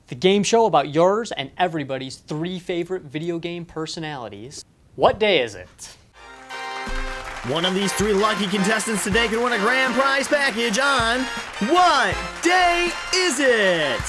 the game show about yours and everybody's 3 favorite video game personalities. What day is it? One of these 3 lucky contestants today can win a grand prize package on What Day Is It?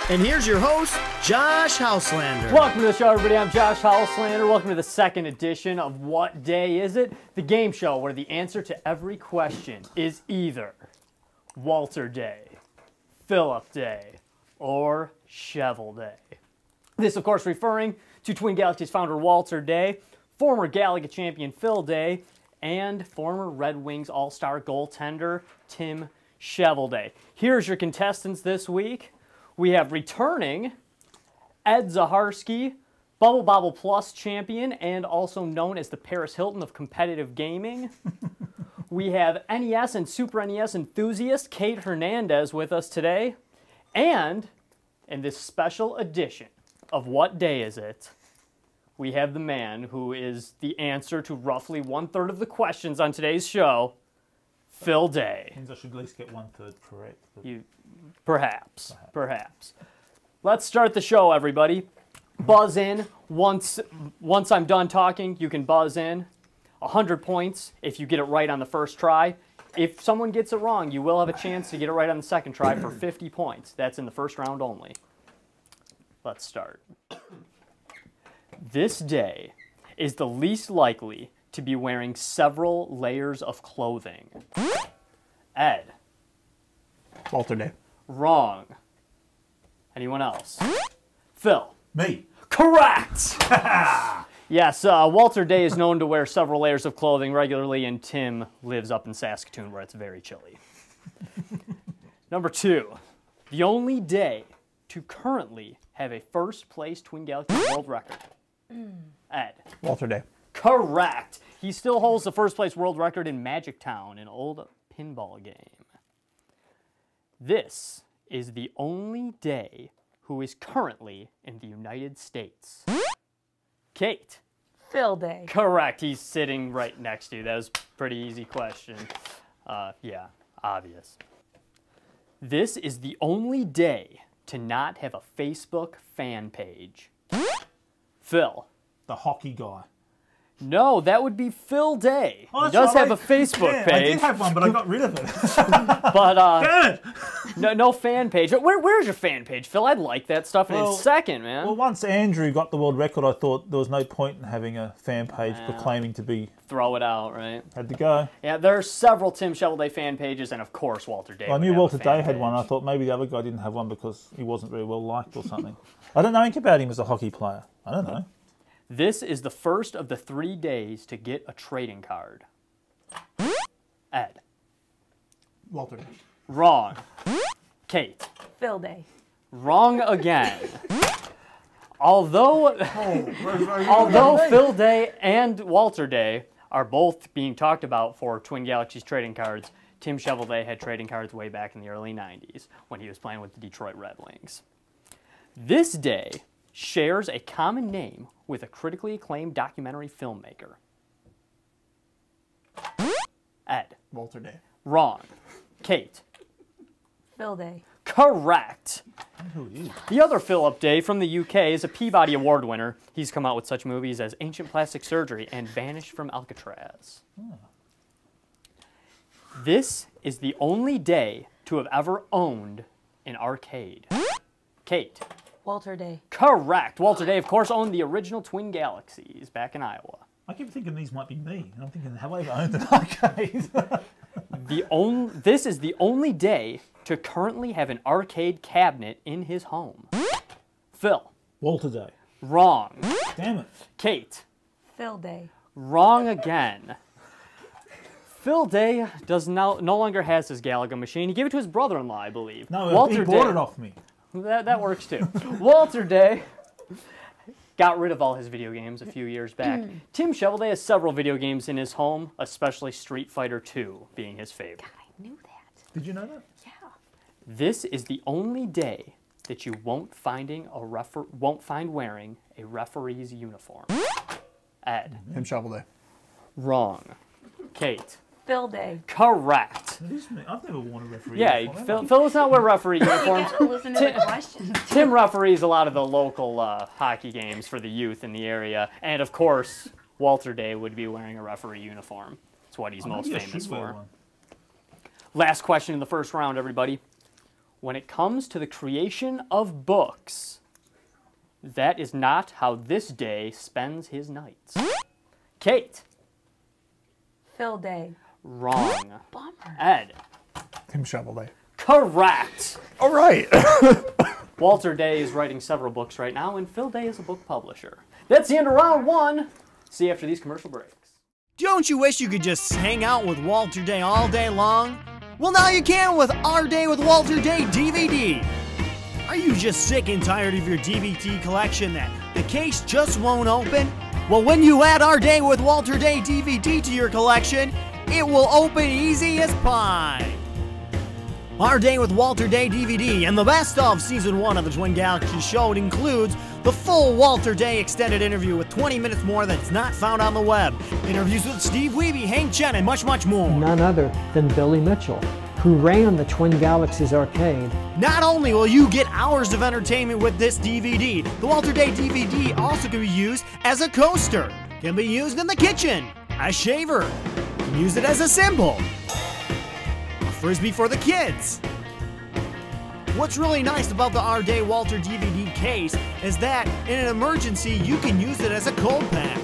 And here's your host, Josh Houselander. Welcome to the show, everybody. I'm Josh Houselander. Welcome to the second edition of What Day Is It? The game show where the answer to every question is either Walter Day, Philip Day, or Shovel Day. This, of course, referring to Twin Galaxies founder Walter Day, former Galaga champion Phil Day, and former Red Wings All-Star goaltender Tim Shovel Day. Here's your contestants this week. We have returning Ed Zaharski, Bubble Bobble Plus champion, and also known as the Paris Hilton of competitive gaming. We have NES and Super NES enthusiast Kate Hernandez with us today. And in this special edition of What Day Is It?, we have the man who is the answer to roughly 1/3 of the questions on today's show, Phil Day. Means I should at least get 1/3 correct. Perhaps. Let's start the show, everybody. Buzz in. Once I'm done talking, you can buzz in. 100 points if you get it right on the first try. If someone gets it wrong, you will have a chance to get it right on the second try for 50 points. That's in the first round only. Let's start. This day is the least likely to be wearing several layers of clothing. Ed. Walter Day. Wrong. Anyone else? Phil. Me. Correct! Yes, Walter Day is known to wear several layers of clothing regularly, and Tim lives up in Saskatoon where it's very chilly. Number 2. The only day to currently have a first-place Twin Galaxies world record. Ed. Walter Day. Correct. He still holds the first-place world record in Magic Town, an old pinball game. This is the only day who is currently in the United States. Kate. Phil Day. Correct. He's sitting right next to you. That was a pretty easy question. Yeah, obvious. This is the only day to not have a Facebook fan page. Phil. The hockey guy. No, that would be Phil Day. Oh, he does right. have a Facebook page. I did have one, but I got rid of it. But Damn it! no fan page. Where's your fan page, Phil? I'd like that stuff in a second, man. Well, once Andrew got the world record, I thought there was no point in having a fan page proclaiming to be... Throw it out, right? Had to go. Yeah, there are several Tim Shovel Day fan pages, and of course Walter Day. Well, I knew Walter Day had one. I thought maybe the other guy didn't have one because he wasn't very well liked or something. I don't know anything about him as a hockey player. I don't know. This is the first of the 3 days to get a trading card. Ed. Walter Day. Wrong. Kate. Phil Day. Wrong again. Although Phil Day and Walter Day are both being talked about for Twin Galaxies trading cards, Tim Shovel Day had trading cards way back in the early 90s when he was playing with the Detroit Red Wings. This day shares a common name with a critically acclaimed documentary filmmaker. Ed. Walter Day. Wrong. Kate. Phil Day. Correct. Who is? The other Philip Day from the UK is a Peabody Award winner. He's come out with such movies as Ancient Plastic Surgery and Vanished from Alcatraz. This is the only day to have ever owned an arcade. Kate. Walter Day. Correct. Walter Day, of course, owned the original Twin Galaxies back in Iowa. I keep thinking these might be me, and I'm thinking, have I ever owned an arcade? This is the only day to currently have an arcade cabinet in his home. Phil. Walter Day. Wrong. Damn it. Kate. Phil Day. Wrong again. Phil Day no longer has his Galaga machine. He gave it to his brother-in-law, I believe. No, he bought it off me. That works too. Walter Day got rid of all his video games a few years back. Tim Shovel Day has several video games in his home, especially Street Fighter II being his favorite. God, I knew that. Did you know that? Yeah. This is the only day that you won't find wearing a referee's uniform. Ed. Tim Shovel Day. Wrong. Kate. Phil Day. Correct. I've never worn a referee Yeah, uniform, Phil have I? does not wear referee You uniforms. gotta listen to the questions. Tim referees a lot of the local hockey games for the youth in the area. And, of course, Walter Day would be wearing a referee uniform. It's what he's most Maybe I famous should wear for. one. Last question in the first round, everybody. When it comes to the creation of books, that is not how this day spends his nights. Kate. Phil Day. Wrong. Bummer. Ed. Tim Shovelday. Correct. All right. Walter Day is writing several books right now, and Phil Day is a book publisher. That's the end of round one. See you after these commercial breaks. Don't you wish you could just hang out with Walter Day all day long? Well, now you can with Our Day with Walter Day DVD. Are you just sick and tired of your DVD collection that the case just won't open? Well, when you add Our Day with Walter Day DVD to your collection, it will open easy as pie. Our Day with Walter Day DVD and the best of Season 1 of the Twin Galaxies show. It includes the full Walter Day extended interview with 20 minutes more that's not found on the web, interviews with Steve Wiebe, Hank Chen, and much, much more. None other than Billy Mitchell, who ran the Twin Galaxies arcade. Not only will you get hours of entertainment with this DVD, the Walter Day DVD also can be used as a coaster, can be used in the kitchen, a shaver, can use it as a symbol, a frisbee for the kids. What's really nice about the Our Day Walter DVD case is that in an emergency you can use it as a cold pack.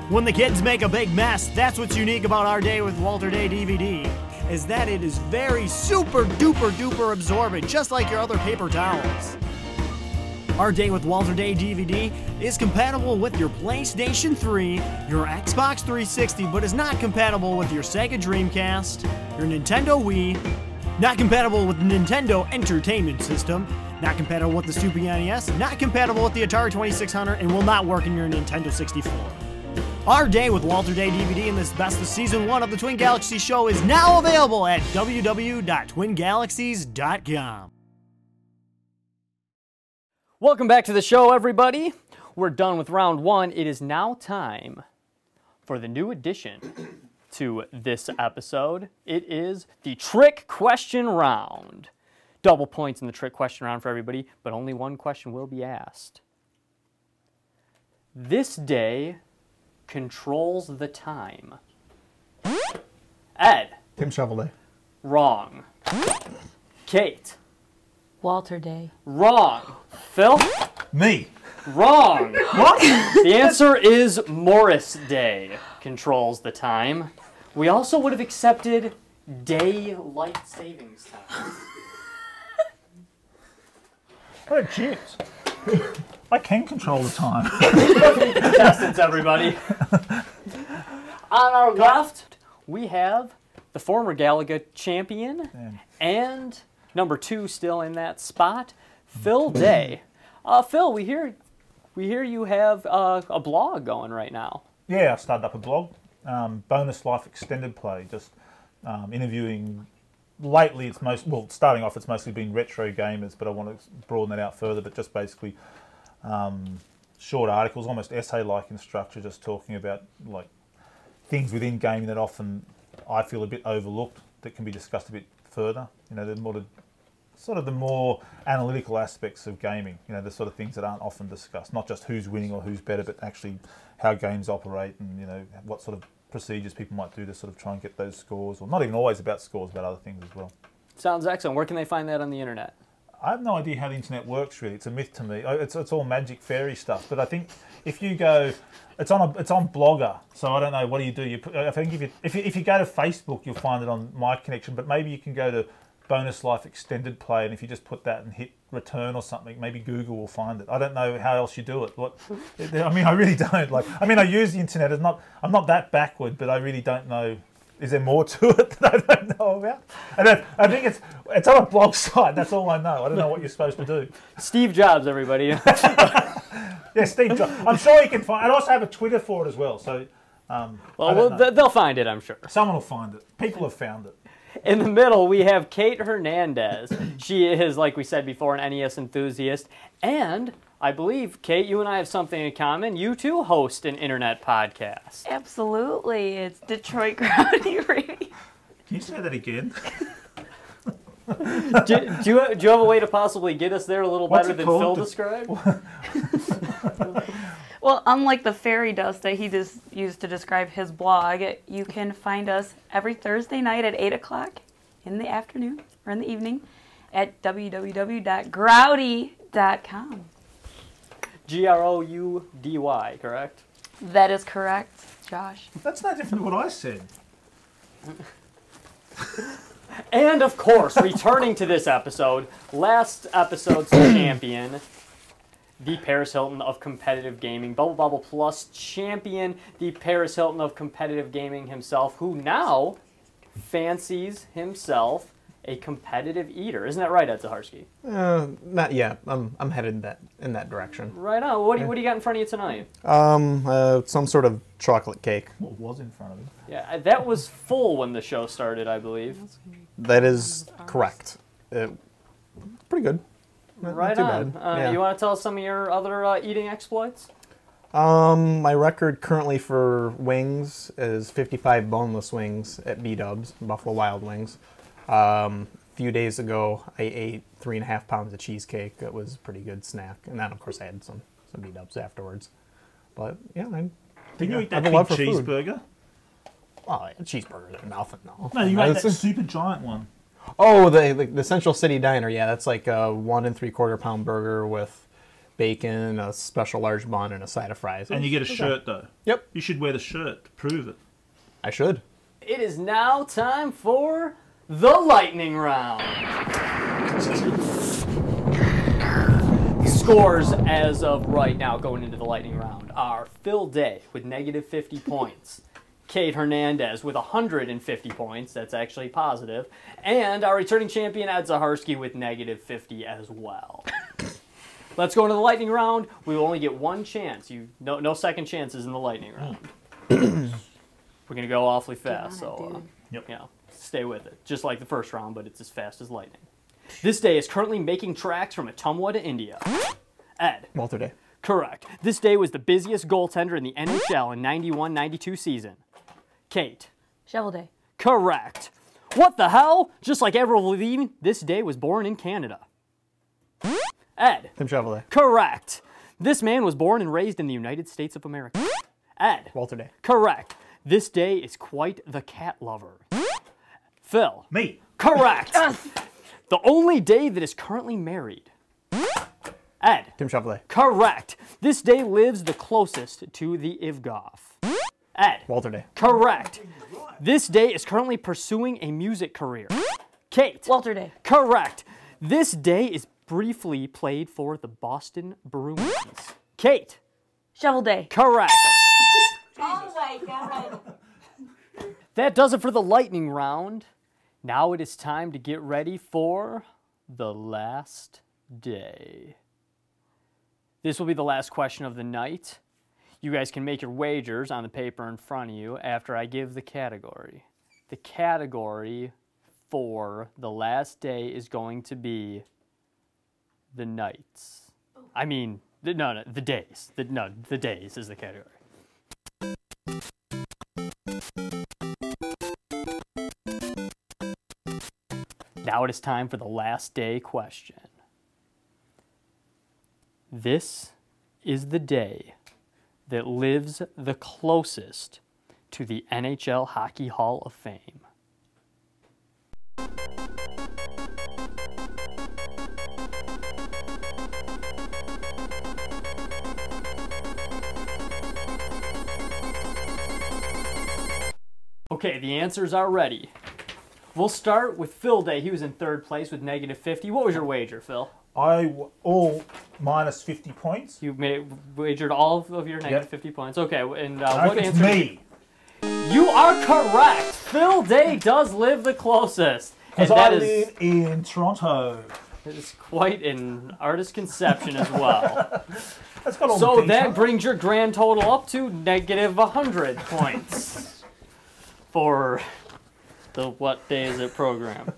When the kids make a big mess, that's what's unique about Our Day with Walter Day DVD, is that it is very super duper duper absorbent, just like your other paper towels. Our Day with Walter Day DVD is compatible with your PlayStation 3, your Xbox 360, but is not compatible with your Sega Dreamcast, your Nintendo Wii, not compatible with the Nintendo Entertainment System, not compatible with the Super NES, not compatible with the Atari 2600, and will not work in your Nintendo 64. Our Day with Walter Day DVD and this best of Season 1 of the Twin Galaxies show is now available at www.twingalaxies.com. Welcome back to the show, everybody. We're done with round one. It is now time for the new addition to this episode. It is the trick question round. Double points in the trick question round for everybody, but only one question will be asked. This day controls the time. Ed. Tim Shovelday. Wrong. Kate. Walter Day. Wrong. Phil. Me. Wrong. What? The answer is Morris Day controls the time. We also would have accepted daylight savings time. What a jinx. I can control the time. Contestants, everybody. On our left, we have the former Galaga champion and number 2 still in that spot, Phil Day. Phil, we hear you have a blog going right now. Yeah, I started up a blog, Bonus Life Extended Play, just interviewing. Lately, starting off, it's mostly been retro gamers, but I want to broaden that out further, but just basically short articles, almost essay-like in structure, just talking about like things within gaming that often I feel a bit overlooked, that can be discussed a bit further. You know, the more analytical aspects of gaming, you know, the sort of things that aren't often discussed, not just who's winning or who's better, but actually how games operate and, you know, what sort of procedures people might do to sort of try and get those scores, or not even always about scores, about other things as well. Sounds excellent. Where can they find that on the internet? I have no idea how the internet works, really. It's a myth to me. It's all magic fairy stuff. But I think if you go, it's on Blogger. So I don't know. What do? I think if you go to Facebook, you'll find it on My Connection. But maybe you can go to Bonus Life Extended Play, and if you just put that and hit return or something, maybe Google will find it. I don't know how else you do it. I mean, I really don't. I use the internet. I'm not that backward, but I really don't know. Is there more to it that I don't know about? And I think it's on a blog site. That's all I know. I don't know what you're supposed to do. Steve Jobs, everybody. Yeah, Steve Jobs. I'm sure you can find. I also have a Twitter for it as well. So, they'll find it, I'm sure. Someone will find it. People have found it. In the middle, we have Kate Hernandez. She is, like we said before, an NES enthusiast and I believe, Kate, you and I have something in common. You too host an internet podcast. Absolutely. It's Detroit Gravity Radio. Can you say that again? do you have a way to possibly get us there a little What's better it than Phil called? described? Well, unlike the fairy dust that he just used to describe his blog, you can find us every Thursday night at 8 o'clock in the afternoon or in the evening at www.groudy.com. Groudy, correct? That is correct, Josh. That's no different to what I said. And of course, returning to this episode, last episode's champion, the Paris Hilton of competitive gaming, Bubble Bobble Plus champion, the Paris Hilton of competitive gaming himself, who now fancies himself a competitive eater. Isn't that right, Ed Zaharsky? Not yet. I'm headed in that direction. Right on. What do you got in front of you tonight? Some sort of chocolate cake. What was in front of him? Yeah, that was full when the show started, I believe. That is correct. Pretty good. Not Right too on. bad. Yeah. You want to tell us some of your other eating exploits? My record currently for wings is 55 boneless wings at B-Dubs, Buffalo Wild Wings. A few days ago, I ate 3.5 pounds of cheesecake. It was a pretty good snack. And then, of course, I had some B-Dubs afterwards. But, yeah, Didn't you eat I that have a big love for food. cheeseburger? Oh, cheeseburgers are nothing, no. No, you ate It's- that super giant one. Oh, the Central City Diner, yeah, that's like a 1 3/4 pound burger with bacon, a special large bun, and a side of fries. And you get a shirt, though. Yep, You should wear the shirt to prove it. I should. It is now time for the lightning round. Scores as of right now going into the lightning round are Phil Day with negative 50 points. Kate Hernandez with 150 points, that's actually positive, and our returning champion Ed Zaharsky with negative 50 as well. Let's go into the lightning round. We will only get one chance. No second chances in the lightning round. We're going to go awfully fast, so stay with it. Just like the first round, but it's as fast as lightning. This day is currently making tracks from Ottumwa to India. Ed. Walter Day. Correct. This day was the busiest goaltender in the NHL in 91-92 season. Kate. Shovel Day. Correct. What the hell? Just like Avril Lavigne, this day was born in Canada. Ed. Tim Chevrolet. Correct. This man was born and raised in the United States of America. Ed. Walter Day. Correct. This day is quite the cat lover. Phil. Me. Correct. The only day that is currently married. Ed. Tim Chevrolet. Correct. This day lives the closest to the Ivgov. Ed. Walter Day. Correct. This day is currently pursuing a music career. Kate. Walter Day. Correct. This day is briefly played for the Boston Bruins. Kate. Shovel Day. Correct. Oh my God. That does it for the lightning round. Now it is time to get ready for the last day. This will be the last question of the night. You guys can make your wagers on the paper in front of you after I give the category. The category for the last day is going to be the nights. I mean, the days. The days is the category. Now it is time for the last day question. This is the day that lives the closest to the NHL Hockey Hall of Fame. Okay, the answers are ready. We'll start with Phil Day. He was in third place with negative 50. What was your wager, Phil? All minus 50 points. You wagered all of your negative 50 points. Okay, and I what think it's answer? me. You are correct. Phil Day does live the closest. And Because I that live in Toronto. is quite an artist conception as well. That's got all So the that detail. brings your grand total up to negative 100 points for the What Day Is It program.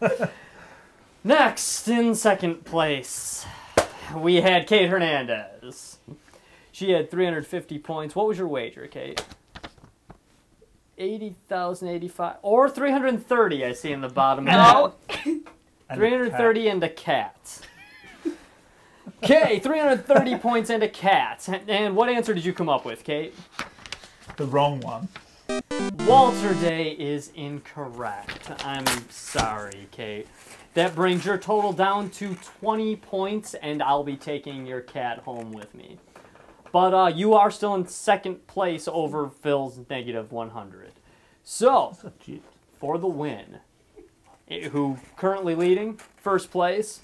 Next, in second place, we had Kate Hernandez. She had 350 points. What was your wager, Kate? 80,085 or 330, I see in the bottom. No. 330 and a cat. Okay, 330 points and a cat. And what answer did you come up with, Kate? The wrong one. Walter Day is incorrect. I'm sorry, Kate. That brings your total down to 20 points, and I'll be taking your cat home with me. But you are still in second place over Phil's negative 100. So, for the win, who currently leading first place,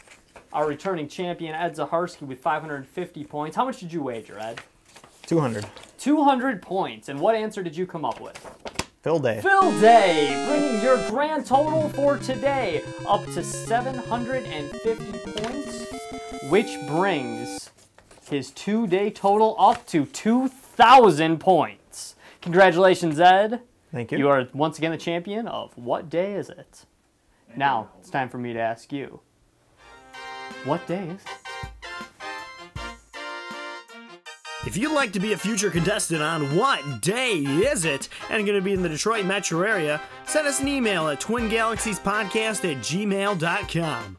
our returning champion, Ed Zaharski, with 550 points. How much did you wager, Ed? 200. 200 points. And what answer did you come up with? Phil Day. Phil Day, bringing your grand total for today up to 750 points, which brings his 2-day total up to 2,000 points. Congratulations, Ed. Thank you. You are once again the champion of What Day Is It? Now, it's time for me to ask you, what day is it? If you'd like to be a future contestant on What Day Is It? And going to be in the Detroit metro area, send us an email at twingalaxiespodcast@gmail.com.